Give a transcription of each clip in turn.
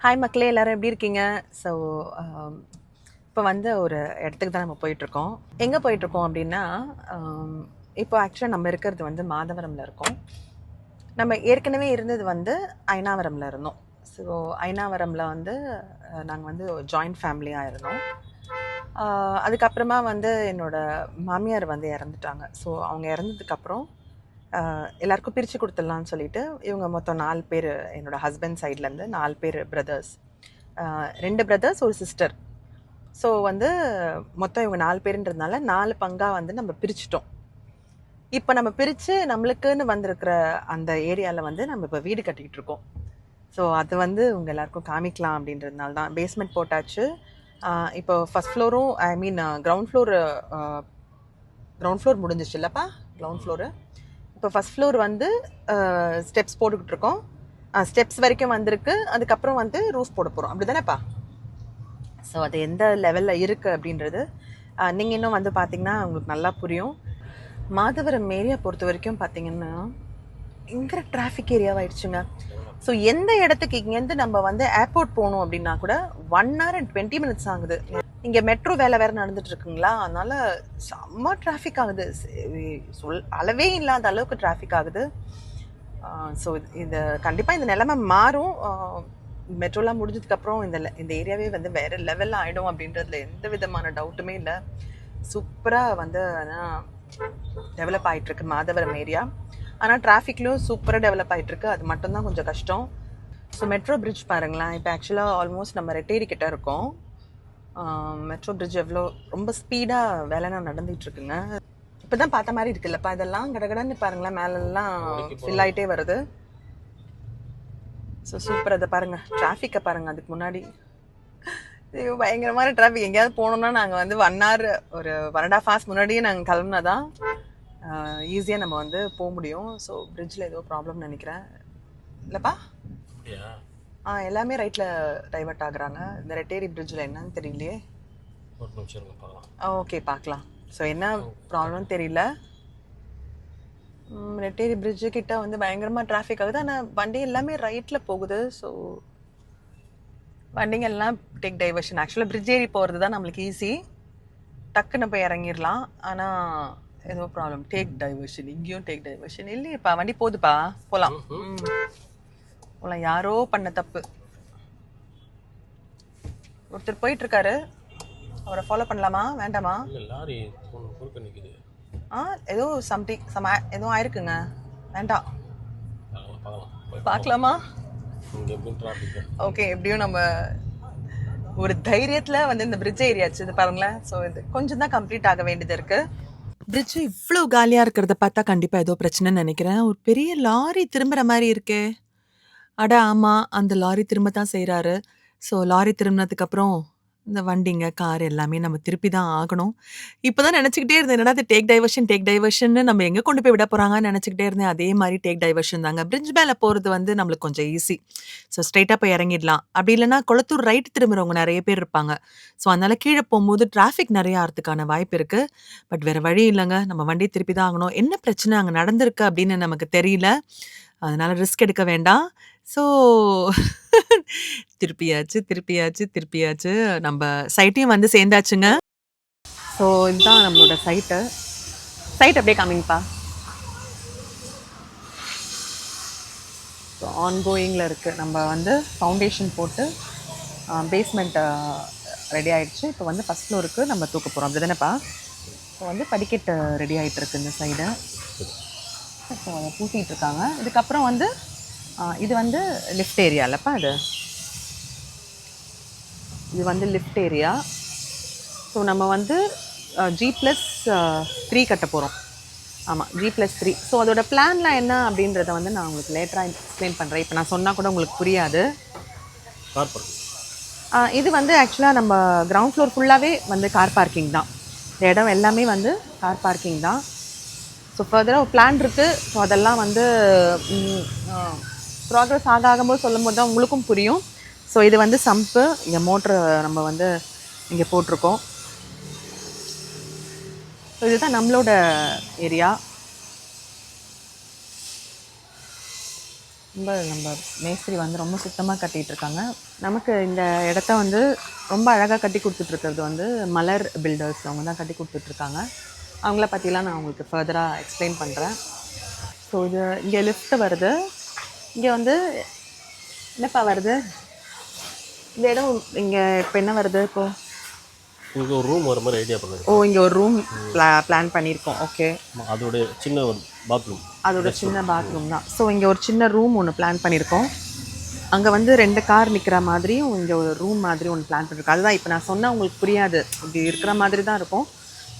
Hi மக்களே, எல்லாரும் எப்படி இருக்கீங்க? ஸோ இப்போ வந்து ஒரு இடத்துக்கு தான் நம்ம போயிட்டுருக்கோம். எங்கே போயிட்டுருக்கோம் அப்படின்னா, இப்போ ஆக்சுவலாக நம்ம இருக்கிறது வந்து மாதவரமில் இருக்கோம். நம்ம ஏற்கனவே இருந்தது வந்து அயனாவரமில் இருந்தோம். ஸோ அயனாவரமில் வந்து நாங்கள் வந்து ஜாயிண்ட் ஃபேமிலியாக இருந்தோம். அதுக்கப்புறமா வந்து என்னோடய மாமியார் வந்து இறந்துட்டாங்க. ஸோ அவங்க இறந்ததுக்கப்புறம் எல்லாருக்கும் பிரித்து கொடுத்துடலான்னு சொல்லிட்டு இவங்க மொத்தம் 4 பேர், என்னோடய ஹஸ்பண்ட் சைட்லேருந்து 4 பேர் பிரதர்ஸ், 2 பிரதர்ஸ் ஒரு சிஸ்டர். ஸோ வந்து மொத்தம் இவங்க 4 பேருன்றதுனால 4 பங்காக வந்து நம்ம பிரிச்சிட்டோம். இப்போ நம்ம பிரித்து நம்மளுக்குன்னு வந்திருக்கிற அந்த ஏரியாவில் வந்து நம்ம இப்போ வீடு கட்டிக்கிட்டு இருக்கோம். ஸோ அது வந்து உங்கள் எல்லாருக்கும் காமிக்கலாம் அப்படின்றதுனால தான் பேஸ்மெண்ட் போட்டாச்சு. இப்போ ஃபஸ்ட் ஃப்ளோரும் கிரவுண்ட் ஃப்ளோர் முடிஞ்சிச்சு இல்லைப்பா? கிரவுண்ட் ஃப்ளோரு இப்போ ஃபஸ்ட் ஃப்ளோர் வந்து ஸ்டெப்ஸ் போட்டுக்கிட்டு இருக்கோம். ஸ்டெப்ஸ் வரைக்கும் வந்திருக்கு. அதுக்கப்புறம் வந்து ரூஃப் போட போகிறோம். அப்படி தானேப்பா? ஸோ அது எந்த லெவலில் இருக்குது அப்படின்றது நீங்கள் இன்னும் வந்து பார்த்தீங்கன்னா உங்களுக்கு நல்லா புரியும். மாதவரம் ஏரியா பொறுத்த வரைக்கும் பார்த்தீங்கன்னா இங்கே டிராஃபிக் ஏரியாவாயிடுச்சுங்க. ஸோ எந்த இடத்துக்கு இங்கேருந்து நம்ம வந்து ஏர்போர்ட் போகணும் அப்படின்னா கூட 1 hour and 20 minutes ஆகுது. இங்கே மெட்ரோ வேலை வேறு நடந்துட்டு இருக்குங்களா, அதனால செம்ம டிராஃபிக் ஆகுது. அளவே இல்லாத அளவுக்கு டிராஃபிக் ஆகுது. ஸோ இது கண்டிப்பாக இந்த நிலைமை மாறும். மெட்ரோலாம் முடிஞ்சதுக்கப்புறம் இந்த ஏரியாவே வந்து வேறு லெவலில் ஆகிடும் அப்படின்றதுல எந்த விதமான டவுட்டுமே இல்லை. சூப்பராக வந்து ஆனால் டெவலப் ஆகிட்டுருக்கு மாதவரம் ஏரியா. ஆனால் டிராஃபிக்லேயும் சூப்பராக டெவலப் ஆகிட்டுருக்கு. அது மட்டும்தான் கொஞ்சம் கஷ்டம். ஸோ மெட்ரோ பிரிட்ஜ் பாருங்களேன். இப்போ ஆக்சுவலாக ஆல்மோஸ்ட் நம்ம ரெட்டேரி கிட்ட இருக்கோம். மெட்ரோ பிரிட்ஜ் எவ்வளோ ரொம்ப ஸ்பீடாக வேலைனா நடந்துகிட்ருக்குங்க. இப்போ தான் பார்த்த மாதிரி இருக்குல்லப்பா. இதெல்லாம் கடகடன்னு பாருங்களேன், மேலெல்லாம் ஃபில் ஆகிட்டே வருது. So super. அதை பாருங்கள், டிராஃபிக்கை பாருங்கள். அதுக்கு முன்னாடி பயங்கரமான டிராஃபிக். எங்கேயாவது போனோம்னா நாங்கள் வந்து 1 hour ஒரு 1.5 hours முன்னாடியே நாங்கள் கிளம்புனா தான் ஈஸியாக நம்ம வந்து போக முடியும். ஸோ பிரிட்ஜில் ஏதோ ப்ராப்ளம்னு நினைக்கிறேன் இல்லைப்பா? எல்லாமே ரைட்டில் டைவர்ட் ஆகுறாங்க. இந்த ரெட்டேரி பிரிட்ஜில் என்னன்னு தெரியலையே. ஓகே, பார்க்கலாம். ஸோ என்ன ப்ராப்ளம்னு தெரியல. ரெட்டேரி பிரிட்ஜு கிட்ட வந்து பயங்கரமாக டிராஃபிக் ஆகுது. ஆனால் வண்டி எல்லாமே ரைட்டில் போகுது. ஸோ வண்டிங்க எல்லாம் டேக் டைவர்ஷன். ஆக்சுவலாக பிரிட்ஜ் ஏறி போகிறது தான் நம்மளுக்கு ஈஸி, டக்குன்னு போய் இறங்கிடலாம். ஆனால் ஏதோ ப்ராப்ளம், டேக் டைவர்ஷன். இங்கேயும் டேக் டைவர்ஷன் இல்லையேப்பா. வண்டி போகுதுப்பா, போகலாம் போகலாம். யாரோ பண்ண தப்பு. ஒருத்தர் போயிட்டுருக்காரு, அவரை ஃபாலோ பண்ணலாமா வேண்டாமா? ஏதோ சம்திங் ஏதோ ஆயிருக்குங்க, வேண்டாம். பார்க்கலாமா? ஓகே, எப்படியும் நம்ம ஒரு தைரியத்தில் வந்து இந்த பிரிட்ஜ் ஏரியாச்சு. இது பாருங்களேன். ஸோ இது கொஞ்சம் தான் கம்ப்ளீட் ஆக வேண்டியது இருக்குது. பிரிட்ஜ் இவ்வளோ காலியாக இருக்கிறத பார்த்தா கண்டிப்பாக ஏதோ பிரச்சனைன்னு நினைக்கிறேன். ஒரு பெரிய லாரி திரும்புகிற மாதிரி இருக்கே. அட ஆமாம், அந்த லாரி திரும்ப தான் செய்கிறாரு. ஸோ லாரி திரும்பினதுக்கப்புறம் இந்த வண்டிங்க, கார் எல்லாமே நம்ம திருப்பி தான் ஆகணும். இப்போ தான் நினச்சிக்கிட்டே இருந்தேன், என்னடா அது டேக் டைவர்ஷன்னு நம்ம எங்கே கொண்டு போய் விட போகிறாங்கன்னு நினச்சிக்கிட்டே இருந்தேன். அதே மாதிரி டேக் டைவர்ஷன் தாங்க. பிரிட்ஜ் மேலே போகிறது வந்து நம்மளுக்கு கொஞ்சம் ஈஸி. ஸோ ஸ்ட்ரைட்டாக போய் இறங்கிடலாம். அப்படி இல்லைனா கொளத்தூர் ரைட் திரும்புகிறவங்க நிறைய பேர் இருப்பாங்க. ஸோ அதனால் கீழே போகும்போது டிராஃபிக் நிறையா ஆகிறதுக்கான வாய்ப்பு இருக்குது. பட் வேறு வழி இல்லைங்க, நம்ம வண்டியை திருப்பி தான் ஆகணும். என்ன பிரச்சனை அங்கே நடந்திருக்கு அப்படின்னு நமக்கு தெரியல, அதனால் ரிஸ்க் எடுக்க வேண்டாம். ஸோ திருப்பியாச்சு. நம்ம சைட்டையும் வந்து சேர்ந்தாச்சுங்க. ஸோ இதுதான் நம்மளோட சைட்டு. சைட் அப்படியே காமிங்கப்பா. ஸோ ஆன்கோயிங்கில் இருக்குது. நம்ம வந்து ஃபவுண்டேஷன் போட்டு பேஸ்மெண்ட்டை ரெடி ஆகிடுச்சு. இப்போ வந்து ஃபஸ்ட் ஃப்ளோருக்கு நம்ம தூக்க போகிறோம். அப்படி தானேப்பா? இப்போ வந்து படிக்கட்டு ரெடி ஆகிட்டுருக்கு இந்த சைடு. ஸோ அதை பூசிகிட்ருக்காங்க. இதுக்கப்புறம் வந்து இது வந்து லிஃப்ட் ஏரியா இல்லைப்பா? இது வந்து லிஃப்ட் ஏரியா. ஸோ நம்ம வந்து G+3 கட்ட போகிறோம். ஆமாம், G+3. ஸோ அதோட பிளான்லாம் என்ன அப்படின்றத வந்து நான் உங்களுக்கு லேட்டராக எக்ஸ்பிளைன் பண்ணுறேன். இப்போ நான் சொன்னால் கூட உங்களுக்கு புரியாது. இது வந்து ஆக்சுவலாக நம்ம கிரவுண்ட் ஃப்ளோர் ஃபுல்லாகவே வந்து கார் பார்க்கிங் தான். இந்த இடம் எல்லாமே வந்து கார் பார்க்கிங் தான். ஸோ ஃபர்தராக ஒரு பிளான் இருக்குது. ஸோ அதெல்லாம் வந்து ப்ராக்ரஸ் ஆகும்போது சொல்லும் போது தான் உங்களுக்கும் புரியும். ஸோ இது வந்து சம்பு, இங்கே மோட்ரு நம்ம வந்து இங்கே போட்டிருக்கோம். ஸோ இதுதான் நம்மளோட ஏரியா. ரொம்ப நம்ம மேஸ்திரி வந்து ரொம்ப சுத்தமாக கட்டிகிட்டு இருக்காங்க. நமக்கு இந்த இடத்த வந்து ரொம்ப அழகாக கட்டி கொடுத்துட்ருக்கிறது வந்து மலர் பில்டர்ஸ். அவங்க தான் கட்டி கொடுத்துட்ருக்காங்க. அவங்கள பற்றிலாம் நான் உங்களுக்கு ஃபர்தராக எக்ஸ்பிளைன் பண்ணுறேன். ஸோ இது இங்கே லிஃப்ட் வருது. இங்கே வந்து என்னப்பா வருது இந்த இடம்? இங்கே இப்போ என்ன வருது இப்போது? இங்கே ஒரு ரூம் வர மாதிரி ஐடியா பண்ணுது. ஓ, இங்கே ஒரு ரூம் பிளான் பண்ணியிருக்கோம். ஓகே, அதோடைய சின்ன பாத்ரூம். அதோட சின்ன பாத்ரூம் தான். ஸோ இங்கே ஒரு சின்ன ரூம் ஒன்று பிளான் பண்ணியிருக்கோம். அங்கே வந்து 2 கார் நிற்கிற மாதிரியும் இங்கே ஒரு ரூம் மாதிரி ஒன்று பிளான் பண்ணியிருக்கோம். அதுதான் இப்போ நான் சொன்னால் உங்களுக்கு புரியாது, இப்படி இருக்கிற மாதிரி தான் இருக்கும்.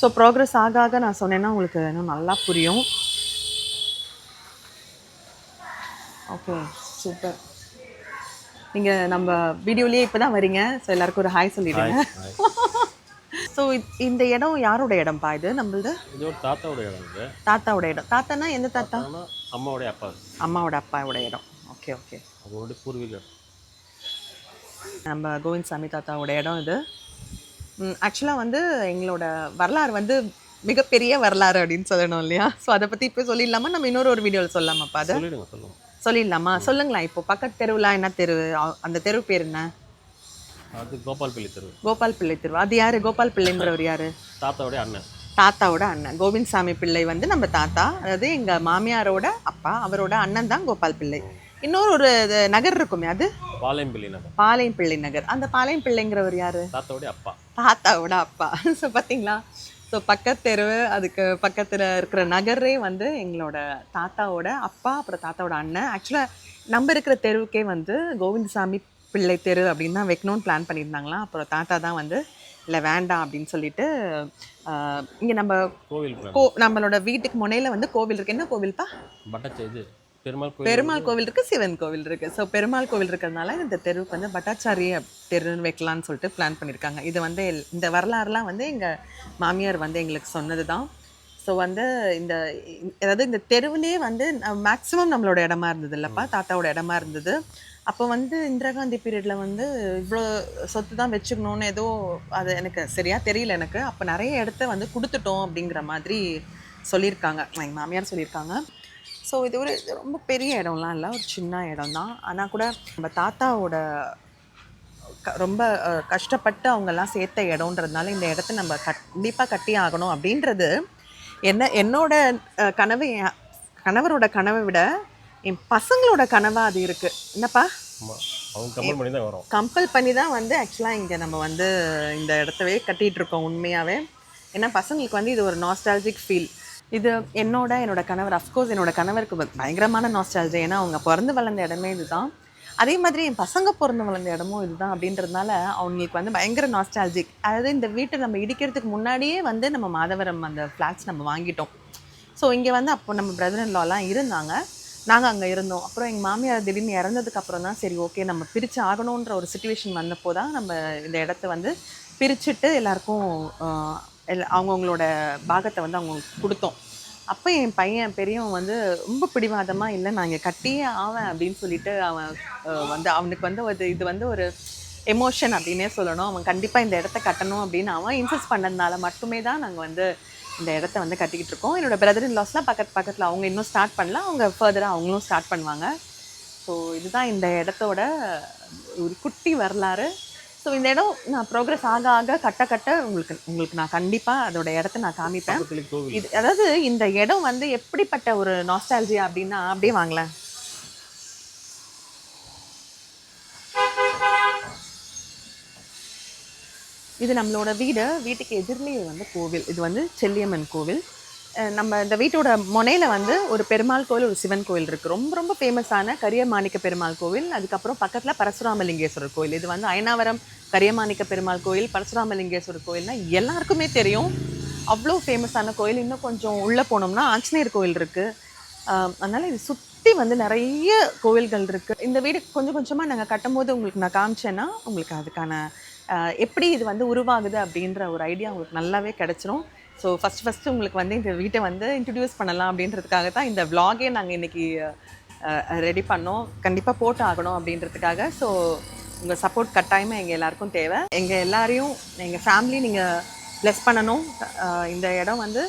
ஸோ ப்ராக்ரஸ் ஆக ஆக நான் சொன்னேன்னா உங்களுக்கு இன்னும் நல்லா புரியும். Okay, super. நீங்கள் நம்ம வீடியோலேயே இப்போ தான் வரீங்க. ஸோ எல்லாருக்கும் ஒரு ஹாய் சொல்லிடுங்க. ஸோ இந்த இடம் யாரோட இடம்ப்பா? இது நம்மளது இது ஒரு தாத்தாவோட இடம். இது தாத்தாவோட இடம். தாத்தானா எந்த தாத்தா? அம்மாவோட அப்பா. அம்மாவோட அப்பாவோட இடம். Okay okay. அவங்களோட பூர்வீகம். நம்ம கோவிந்த்சாமி தாத்தாவோட இடம் இது. ஆக்சுவலாக வந்து எங்களோட வரலாறு வந்து மிகப்பெரிய வரலாறு அப்படின்னு சொல்லணும் இல்லையா? ஸோ அதை பற்றி இப்போ சொல்லிடலாமா? நம்ம ஒரு வீடியோவில் சொல்லலாமாப்பா? அதை சொல்லிடலாமா? சொல்லுங்களா. இப்போ பக்கத்து தெருவில் என்ன தெரு? அந்த தெரு பேர் என்ன? அது கோபால் பிள்ளை தெரு. கோபால் பிள்ளை தெரு. அது யாரு? கோபால் பிள்ளைன்றவர் யாரு? தாத்தாவோட அண்ணன். தாத்தாவோட அண்ணன் கோவிந்த்சாமி பிள்ளை வந்து நம்ம தாத்தா, அதாவது எங்கள் மாமியாரோட அப்பா, அவரோட அண்ணன் தான் கோபால் பிள்ளை. இன்னொரு நகர் இருக்குமே, அது பாளையம்பிள்ளை நகர். பாளையம்பிள்ளை நகர். அந்த பாளையம் பிள்ளைங்கிறவர் யாரு? தாத்தாவோட அப்பா. தாத்தாவோட அப்பா. ஸோ பார்த்தீங்களா? ஸோ பக்கத்து தெரு, அதுக்கு பக்கத்தில் இருக்கிற நகரே வந்து எங்களோட தாத்தாவோட அப்பா, அப்புறம் தாத்தாவோட அண்ணன். ஆக்சுவலாக நம்ம இருக்கிற தெருவுக்கே வந்து கோவிந்தசாமி பிள்ளை தெரு அப்படின்னு தான் வைக்கணும்னு பிளான் பண்ணியிருந்தாங்களாம். அப்புறம் தாத்தா தான் வந்து இல்லை வேண்டாம் அப்படின்னு சொல்லிட்டு இங்கே நம்ம நம்மளோட வீட்டுக்கு முனையில் வந்து கோவில் இருக்குது. என்ன கோவில்ப்பா? பட்டாச்சாரி பெருமாள் கோவில் இருக்குது, சிவன் கோவில் இருக்குது. ஸோ பெருமாள் கோவில் இருக்கிறதுனால இந்த தெருவுக்கு வந்து பட்டாச்சாரிய தெருன்னு வைக்கலான்னு சொல்லிட்டு பிளான் பண்ணியிருக்காங்க. இது வந்து இந்த வரலாறுலாம் வந்து எங்கள் மாமியார் வந்து எங்களுக்கு சொன்னது தான். ஸோ வந்து அதாவது இந்த தெருவிலே வந்து மேக்ஸிமம் நம்மளோட இடமா இருந்தது இல்லைப்பா, தாத்தாவோட இடமா இருந்தது. அப்போ வந்து இந்திரா காந்தி பீரியடில் வந்து இவ்வளோ சொத்து தான் வச்சுக்கணுன்னு ஏதோ, அது எனக்கு சரியாக தெரியல எனக்கு. அப்போ நிறைய இடத்த வந்து கொடுத்துட்டோம் அப்படிங்கிற மாதிரி சொல்லியிருக்காங்க, எங்கள் மாமியார் சொல்லியிருக்காங்க. ஸோ இது ஒரு ரொம்ப பெரிய இடம்லாம் இல்லை, ஒரு சின்ன இடம் தான். ஆனால் கூட நம்ம தாத்தாவோட ரொம்ப கஷ்டப்பட்டு அவங்கெல்லாம் சேர்த்த இடம்ன்றதுனால இந்த இடத்த நம்ம கண்டிப்பாக கட்டி ஆகணும் அப்படின்றது என்னோட கனவு, என் கணவரோட கனவை விட என் பசங்களோட கனவாக அது இருக்குது. என்னப்பா? கம்பல் பண்ணி தான் வந்து ஆக்சுவலாக இங்கே நம்ம வந்து இந்த இடத்தவே கட்டிகிட்டு இருக்கோம் உண்மையாகவே. ஏன்னா பசங்களுக்கு வந்து இது ஒரு நாஸ்டாலஜிக் ஃபீல். இது என்னோட கணவர், அஃப்கோர்ஸ் என்னோட கணவருக்கு பயங்கரமான நாஸ்டாலஜி. ஏன்னா அவங்க பிறந்து வளர்ந்த இடமே இதுதான். அதே மாதிரி என் பசங்க பிறந்து வளர்ந்த இடமும் இதுதான். அப்படின்றதுனால அவங்களுக்கு வந்து பயங்கர நாஸ்டாலஜிக். அதாவது இந்த வீட்டை நம்ம இடிக்கிறதுக்கு முன்னாடியே வந்து நம்ம மாதவரம் அந்த ஃப்ளாட்ஸ் நம்ம வாங்கிட்டோம். ஸோ இங்கே வந்து அப்போ நம்ம பிரதர் இன் லாலாம் இருந்தாங்க, நாங்கள் அங்கே இருந்தோம். அப்புறம் எங்கள் மாமியார் திடீர்னு இறந்ததுக்கு அப்புறம் தான் சரி ஓகே நம்ம பிரித்து ஆகணுன்ற ஒரு சுச்சுவேஷன் வந்தப்போ தான் நம்ம இந்த இடத்த வந்து பிரிச்சுட்டு எல்லாருக்கும் அவங்கவுங்களோட பாகத்தை வந்து அவங்களுக்கு கொடுத்தோம். அப்போ என் பையன் பெரியவன் வந்து ரொம்ப பிடிவாதமாக இல்லை நான் இங்கே கட்டியே ஆவேன் அப்படின்னு சொல்லிட்டு அவன் வந்து அவனுக்கு வந்து இது வந்து ஒரு எமோஷன் அப்படின்னே சொல்லணும். அவன் கண்டிப்பாக இந்த இடத்த கட்டணும் அப்படின்னு அவன் இன்சிஸ்ட் பண்ணதுனால மட்டுமே தான் நாங்கள் வந்து இந்த இடத்த வந்து கட்டிக்கிட்டு இருக்கோம். என்னோடய பிரதர் இன் லாஸ்லாம் பக்கத்தில் அவங்க இன்னும் ஸ்டார்ட் பண்ணல, அவங்க ஃபர்தராக அவங்களும் ஸ்டார்ட் பண்ணுவாங்க. ஸோ இதுதான் இந்த இடத்தோட ஒரு குட்டி வரலாறு. ஸோ இந்த இடம் நான் ப்ரோக்ரஸ் ஆக ஆக கட்ட உங்களுக்கு நான் கண்டிப்பாக அதோட இடத்த நான் காமிப்பேன். இது அதாவது இந்த இடம் வந்து எப்படிப்பட்ட ஒரு நாஸ்டாலஜியா அப்படின்னா, அப்படியே வாங்கலாம். இது நம்மளோட வீட்டுக்கு எதிரிலேயே வந்து கோவில். இது வந்து செல்லியம்மன் கோவில். நம்ம இந்த வீட்டோட முனையில் வந்து ஒரு பெருமாள் கோவில், ஒரு சிவன் கோவில் இருக்குது. ரொம்ப ரொம்ப ஃபேமஸான கரியமாணிக்க பெருமாள் கோவில். அதுக்கப்புறம் பக்கத்தில் பரசுராமலிங்கேஸ்வரர் கோவில். இது வந்து அயனாவரம் கரியமாணிக்க பெருமாள் கோவில், பரசுராமலிங்கேஸ்வரர் கோவில்னால் எல்லாருக்குமே தெரியும், அவ்வளோ ஃபேமஸான கோவில். இன்னும் கொஞ்சம் உள்ளே போனோம்னா ஆஞ்சநேயர் கோவில் இருக்குது. அதனால் இது சுற்றி வந்து நிறைய கோவில்கள் இருக்குது. இந்த வீடு கொஞ்சம் கொஞ்சமாக நாங்கள் கட்டும்போது உங்களுக்கு நான் காமிச்சேன்னா உங்களுக்கு அதுக்கான எப்படி இது வந்து உருவாகுது அப்படின்ற ஒரு ஐடியா உங்களுக்கு நல்லாவே கிடச்சிரும். ஸோ ஃபஸ்ட்டு உங்களுக்கு வந்து இந்த வீட்டை வந்து இன்ட்ரடியூஸ் பண்ணலாம் அப்படின்றதுக்காக தான் இந்த விலாகே நாங்கள் இன்றைக்கி ரெடி பண்ணோம். கண்டிப்பாக போட்டு ஆகணும் அப்படின்றதுக்காக. ஸோ உங்கள் சப்போர்ட் கட்டாயமாக எங்கள் எல்லாருக்கும் தேவை. எங்கள் எல்லாரையும், எங்கள் ஃபேமிலி நீங்கள் ப்ளஸ் பண்ணணும். இந்த இடம் வந்து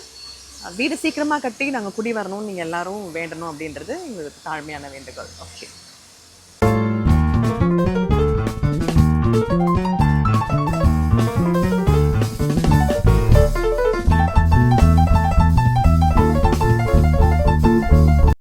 வீடு சீக்கிரமாக கட்டி நாங்கள் குடி வரணும்னு நீங்கள் எல்லாரும் வேண்டணும் அப்படின்றது எங்களுக்கு தாழ்மையான வேண்டுகோள். ஓகே.